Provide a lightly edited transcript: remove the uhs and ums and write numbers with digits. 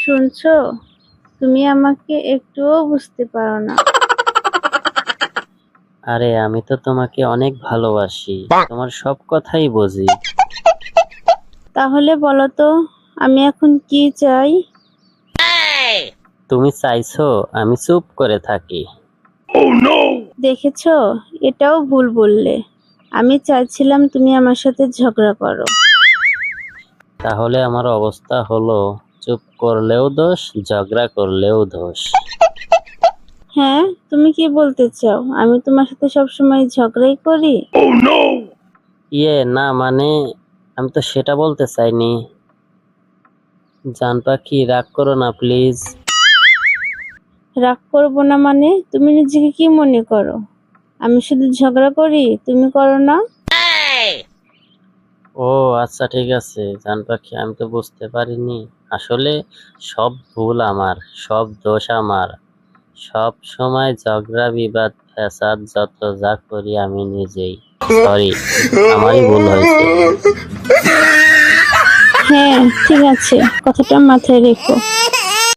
শুনছো? তুমি আমাকে একটুও বুঝতে পারো না। আরে আমি তো তোমাকে অনেক ভালোবাসি, তোমার সব কথাই বুঝি। তাহলে বলো তো, আমি এখন কি চাই? তুমি চাইছো আমি চুপ করে থাকি। দেখেছো, এটাও ভুল বললে। আমি চাইছিলাম তুমি আমার সাথে ঝগড়া করো। তাহলে আমার অবস্থা হলো চুপ করলেও দোষ, ঝগড়া করলেও দোষ। হ্যাঁ, তুমি কি বলতে চাও আমি তোমার সাথে সবসময় ঝগড়াই করি? না মানে, আমি তো সেটা বলতে চাইনি। জান পাখি, রাগ করো না প্লিজ। রাগ করবো না মানে? তুমি নিজেকে কি মনে করো আমি শুধু ঝগড়া করি, তুমি করো না? ও আচ্ছা ঠিক আছে জান পাখি, আমি তো বুঝতে পারিনি। আসলে সব ভুল আমার, সব দোষ আমার। সব সময় ঝগড়া বিবাদ ফ্যাসাদ যত যা করি আমি নিজেই। সরি, আমারই ভুল হয়েছে। হ্যাঁ, ঠিক আছে, কথাটা মাথায় রেখো।